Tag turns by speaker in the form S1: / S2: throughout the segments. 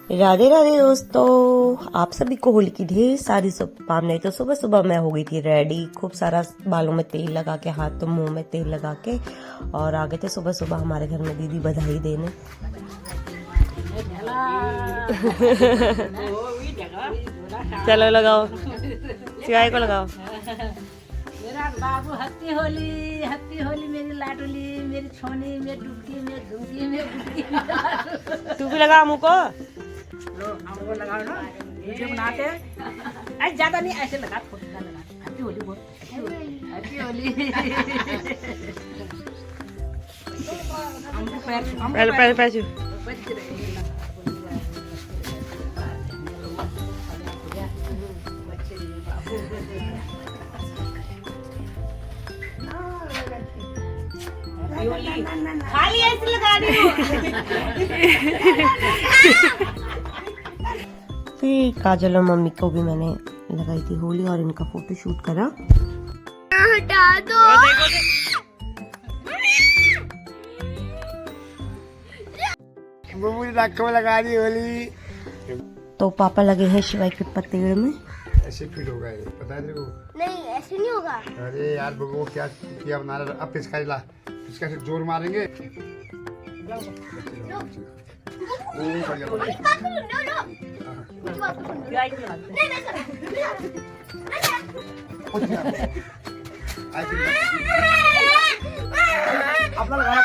S1: राधे राधे दोस्तों, आप सभी को होली की ढेर सारी शुभकामनाएं। तो सुबह सुबह मैं हो गई थी रेडी, खूब सारा बालों में तेल लगा के, हाथ तो मुंह में तेल लगा के, और आ गए थे सुबह सुबह हमारे घर में दीदी बधाई देने। चलो लगाओ, सिवाय को लगाओ।
S2: मेरा बाबू हैप्पी होली मेरी लाडली, मेरी छोनी, मेरी डुबकी, मेरी धुमकी, मेरी बुटकी।
S1: तू भी लगा मुँह को।
S2: लो हमको लगाओ ना, वीडियो बनाते हैं। ऐसे ज्यादा नहीं, ऐसे लगा, थोड़ा लगा। हैप्पी होली बोल, हैप्पी होली। हमको पैर
S1: छू।
S2: खाली ऐसे लगा रही हूँ।
S1: फिर काजल और मम्मी को भी मैंने लगाई थी होली और इनका फोटो शूट करा।
S3: हटा दो।
S4: बबू नाक में लगा दी होली।
S1: तो पापा लगे हैं शिवाय के पतेड़ में।
S4: ऐसे फिट होगा ये, पता है तेरे को?
S3: नहीं ऐसे नहीं होगा।
S4: अरे यार बबू को क्या किया बना रहा। अब पिचकारी ला, पिचकारी से जोर मारेंगे। अपना लगाना।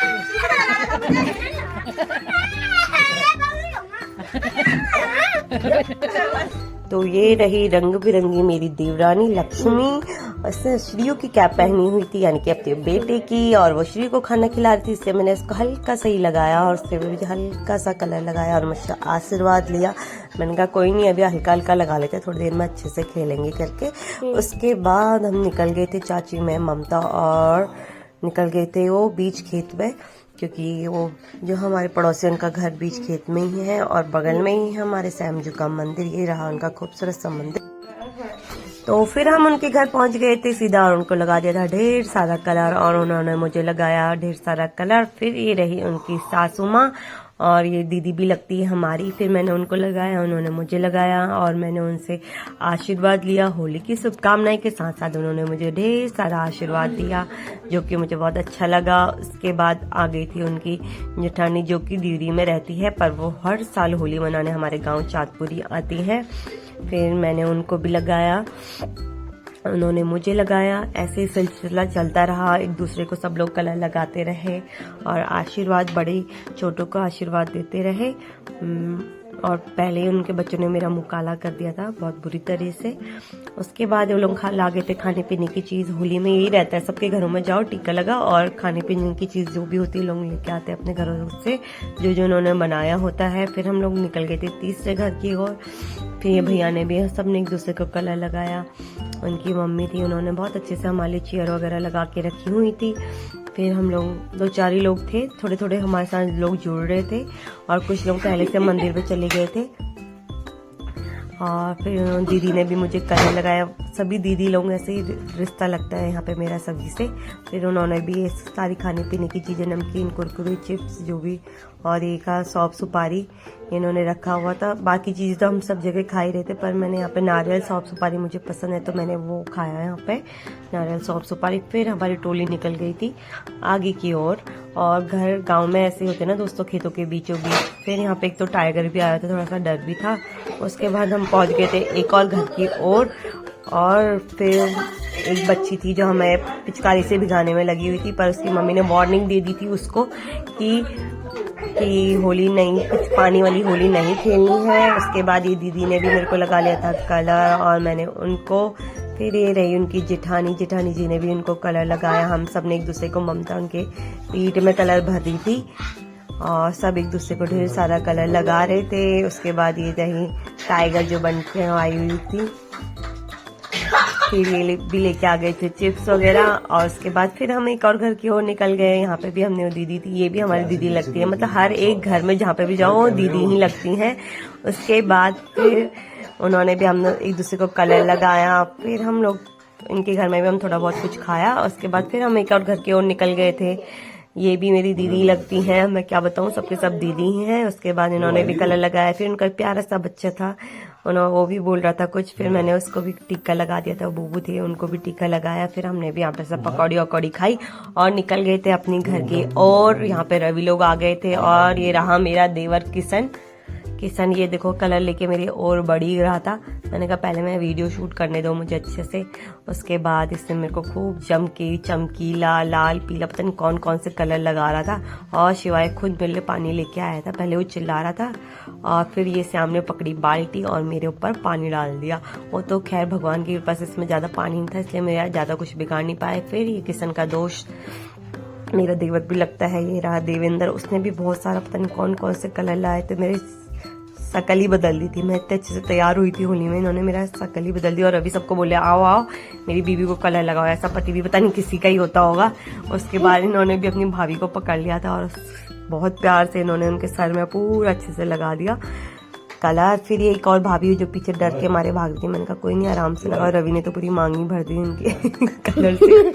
S1: तो ये रही रंग बिरंगी मेरी देवरानी लक्ष्मी। उसने श्रीयू की कैप पहनी हुई थी, यानी कि अपने बेटे की, और वो श्री को खाना खिला रही थी, इसलिए मैंने इसको हल्का सा ही लगाया और उससे भी हल्का सा कलर लगाया और मुझसे आशीर्वाद लिया। मैंने कहा कोई नहीं, अभी हल्का हल्का लगा लेते, थोड़ी देर में अच्छे से खेलेंगे करके। उसके बाद हम निकल गए थे, चाची मैं ममता और निकल गए थे वो बीच खेत में, क्योंकि वो जो हमारे पड़ोसियों का घर बीच खेत में ही है और बगल में ही है हमारे सैमजू का मंदिर। ये रहा उनका खूबसूरत सा मंदिर। तो फिर हम उनके घर पहुंच गए थे सीधा, और उनको लगा दिया था ढेर सारा कलर, और उन्होंने मुझे लगाया ढेर सारा कलर। फिर ये रही उनकी सासू माँ, और ये दीदी भी लगती है हमारी। फिर मैंने उनको लगाया, उन्होंने मुझे लगाया, और मैंने उनसे आशीर्वाद लिया होली की शुभकामनाएं के साथ साथ। उन्होंने मुझे ढेर सारा आशीर्वाद दिया, जो कि मुझे बहुत अच्छा लगा। उसके बाद आ गई थी उनकी जेठानी, जो कि दिल्ली में रहती है, पर वो हर साल होली मनाने हमारे गांव चाँदपुरी आती है। फिर मैंने उनको भी लगाया, उन्होंने मुझे लगाया। ऐसे सिलसिला चलता रहा, एक दूसरे को सब लोग कलर लगाते रहे और आशीर्वाद, बड़े छोटों को आशीर्वाद देते रहे। और पहले ही उनके बच्चों ने मेरा मुंह काला कर दिया था बहुत बुरी तरह से। उसके बाद वो लोग ला गए थे खाने पीने की चीज़। होली में यही रहता है, सबके घरों में जाओ, टीका लगाओ, और खाने पीने की चीज़ जो भी होती है लोग लेके आते हैं अपने घरों से, जो जो उन्होंने बनाया होता है। फिर हम लोग निकल गए थे तीसरे घर की ओर। फिर ये भैया ने भी, सब ने एक दूसरे को कलर लगाया। उनकी मम्मी थी, उन्होंने बहुत अच्छे से हमारे लिए चेयर वगैरह लगा के रखी हुई थी। फिर हम लोग 2-4 ही लोग थे, थोड़े थोड़े हमारे साथ लोग जुड़ रहे थे, और कुछ लोग पहले से मंदिर पे चले गए थे। और फिर दीदी ने भी मुझे कलर लगाया। सभी दीदी लोग ऐसे ही रिश्ता लगता है यहाँ पे मेरा सभी से। फिर उन्होंने भी ये सारी खाने पीने की चीज़ें, नमकीन, कुरकुरे, चिप्स जो भी, और एक सौंफ सुपारी इन्होंने रखा हुआ था। बाकी चीज़ तो हम सब जगह खा ही रहे थे, पर मैंने यहाँ पे नारियल सौंफ सुपारी मुझे पसंद है, तो मैंने वो खाया यहाँ पे नारियल सौंफ सुपारी। फिर हमारी टोली निकल गई थी आगे की ओर, और घर गांव में ऐसे होते ना दोस्तों, खेतों के बीचों बीच। फिर यहाँ पे एक तो टाइगर भी आया था, थोड़ा सा डर भी था। उसके बाद हम पहुँच गए थे एक और घर की ओर, और फिर एक बच्ची थी जो हमें पिचकारी से भिगाने में लगी हुई थी, पर उसकी मम्मी ने वार्निंग दे दी थी उसको कि होली नहीं, कुछ पानी वाली होली नहीं खेलनी है। उसके बाद ये दीदी ने भी मेरे को लगा लिया था कलर, और मैंने उनको। फिर ये रही उनकी जेठानी जी ने भी उनको कलर लगाया। हम सब ने एक दूसरे को, ममता उनके पीठ में कलर भर दी थी, और सब एक दूसरे को ढेर सारा कलर लगा रहे थे। उसके बाद ये रही टाइगर जो बन के आई हुई थी। फिर ये भी लेके आ गए थे चिप्स वगैरह, और उसके बाद फिर हम एक और घर की ओर निकल गए। यहाँ पे भी हमने वो दीदी थी, ये भी हमारी दीदी लगती है, मतलब हर एक घर में जहाँ पे भी जाओ दीदी ही लगती हैं। उसके बाद फिर उन्होंने भी, हम एक दूसरे को कलर लगाया। फिर हम लोग इनके घर में भी हम थोड़ा बहुत कुछ खाया। उसके बाद फिर हम एक और घर की ओर निकल गए थे। ये भी मेरी दीदी लगती हैं, मैं क्या बताऊं, सबके सब दीदी ही हैं। उसके बाद इन्होंने भी कलर लगाया, फिर उनका प्यारा सा बच्चा था, वो भी बोल रहा था कुछ, फिर मैंने उसको भी टीका लगा दिया था, बूबू थे उनको भी टीका लगाया। फिर हमने भी यहाँ पे सब पकौड़ी वकौड़ी खाई और निकल गए थे अपनी घर के। और यहाँ पे रवि लोग आ गए थे और ये रहा मेरा देवर किशन। ये देखो कलर लेके मेरी और बढ़ी रहा था। मैंने कहा पहले मैं वीडियो शूट करने दो मुझे अच्छे से, उसके बाद इससे मेरे को खूब चमकीला लाल पीला पता नहीं कौन कौन से कलर लगा रहा था। और शिवाय खुद मेरे लिए पानी लेके आया था, पहले वो चिल्ला रहा था और फिर ये श्याम ने पकड़ी बाल्टी और मेरे ऊपर पानी डाल दिया। वो तो खैर भगवान की कृपा से इसमें ज्यादा पानी नहीं था, इसलिए मेरा ज्यादा कुछ बिगाड़ नहीं पाए। फिर ये किशन का दोष मेरा देवर भी लगता है, ये रहा देवेंद्र, उसने भी बहुत सारा पता नहीं कौन कौन से कलर लाए थे। मेरे शकल ही बदल दी थी, मैं इतने अच्छे से तैयार हुई थी होली में, इन्होंने मेरा शकल ही बदल दी। और अभी सबको बोले आओ आओ मेरी बीवी को कलर लगाओ, ऐसा पति भी पता नहीं किसी का ही होता होगा। उसके बाद इन्होंने भी अपनी भाभी को पकड़ लिया था और बहुत प्यार से इन्होंने उनके सर में पूरा अच्छे से लगा दिया कलर। फिर ये एक और भाभी जो पीछे डर के मारे भाग रही थी, मैंने कहा कोई नहीं आराम से लगा। रवि ने तो पूरी मांग ही भर दी उनके कलर से।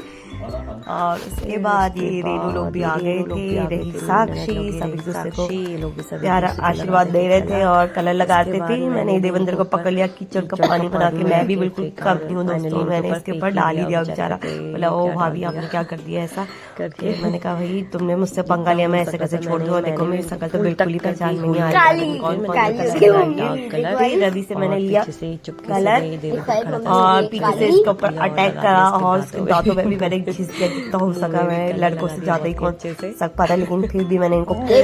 S1: और उसके बाद ये रेनू लोग भी आ गए थे, रही साक्षी, सब एक दूसरे को प्यारा आशीर्वाद दे रहे थे और कलर लगाते थे। मैंने देवेंद्र को पकड़ लिया, कीचड़ का पानी बना के मैं भी बिल्कुल करती हूँ दोस्तों, मैंने इसके ऊपर डाल ही दिया। बेचारा बोला ओ भाभी आपने क्या कर दिया ऐसा करके। मैंने कहा भाई तुमने मुझसे पंगा लिया, मैं ऐसे कैसे छोड़ दूँ, देखो मेरी शकल तो बिल्कुल ही पहचान में नहीं आ रही कौन कलर। रवि से मैंने लिया कलर और पीछे से इसके ऊपर अटैक करा और उसके दांतों में भी मैंने घिस दिया जितना हो सका। मैं लड़कों से ज्यादा ही कौन सक पाता, लेकिन फिर भी मैंने इनको पूरी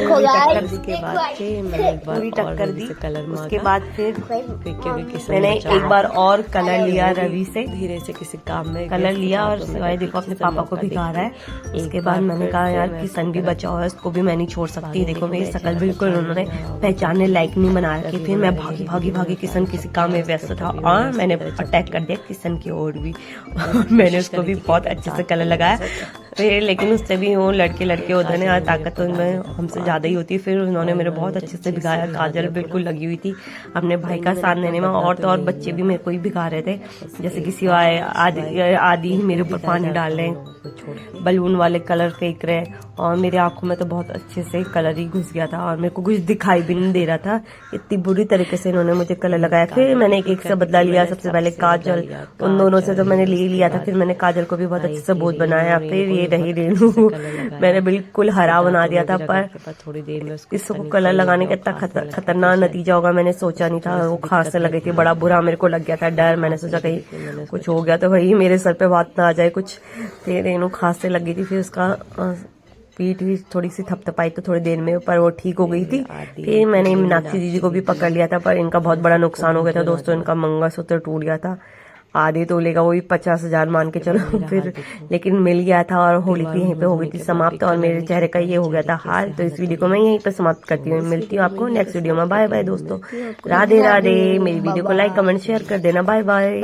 S1: टक्कर दी। उसके बाद फिर मैंने एक बार और कलर लिया रवि से, धीरे से किसी काम में कलर लिया और सिवाय देखो अपने पापा को भिगा रहा है। उसके बाद मैंने कहा यार किशन भी बचा हुआ है, उसको भी मैं नहीं छोड़ सकती। देखो मेरी शकल बिल्कुल उन्होंने पहचानने लायक नहीं बना रखी। फिर मैं भागी किशन किसी काम में व्यस्त था और मैंने अटैक कर दिया किशन की ओर भी। मैंने उसको भी बहुत अच्छे से कलर लगाया। फिर लेकिन उससे भी वो लड़के होते हैं, ताकत तो उनमें हमसे ज्यादा ही होती है। फिर उन्होंने मेरे बहुत अच्छे से भिगाया, काजल बिल्कुल लगी हुई थी अपने भाई का साथ देने में। और तो और बच्चे भी मेरे को ही भिगा रहे थे, जैसे किसी आदि ही मेरे ऊपर पानी डाल रहे हैं, बलून वाले कलर फेंक रहे हैं। और मेरे आंखों में तो बहुत अच्छे से कलर ही घुस गया था और मेरे को कुछ दिखाई भी नहीं दे रहा था, इतनी बुरी तरीके से इन्होंने मुझे कलर लगाया। फिर मैंने एक से बदला लिया, सबसे पहले काजल, उन दोनों से तो मैंने ले लिया था। फिर मैंने काजल को भी बहुत अच्छे से बोध बनाया। फिर ये रही रेनू, मैंने बिल्कुल हरा बना दिया था, पर थोड़ी देर में इसको कलर लगाने का इतना खतरनाक नतीजा होगा मैंने सोचा नहीं था। वो खांसने लगी थी, बड़ा बुरा मेरे को लग गया था डर, मैंने सोचा कहीं कुछ हो गया तो भाई मेरे सर पे बात ना आ जाए कुछ। फिर रेनू खांसने लगी थी, फिर उसका पीठ भी थोड़ी सी थपथपाई तो थोड़ी देर में, पर वो ठीक हो गई थी। फिर मैंने मीनाक्षी दीदी को भी पकड़ लिया था, पर इनका बहुत बड़ा नुकसान हो गया था दोस्तों, इनका मंगलसूत्र टूट गया था आधे तोले का, वो भी 50,000 मान के चलो। फिर लेकिन मिल गया था और होली भी यहीं पे हो गई थी समाप्त और मेरे चेहरे का ये हो गया था हाल। तो इस वीडियो को मैं यहीं पे समाप्त करती हूँ, मिलती हूँ आपको नेक्स्ट वीडियो में। बाय बाय दोस्तों, राधे राधे। मेरी वीडियो को लाइक कमेंट शेयर कर देना। Bye bye.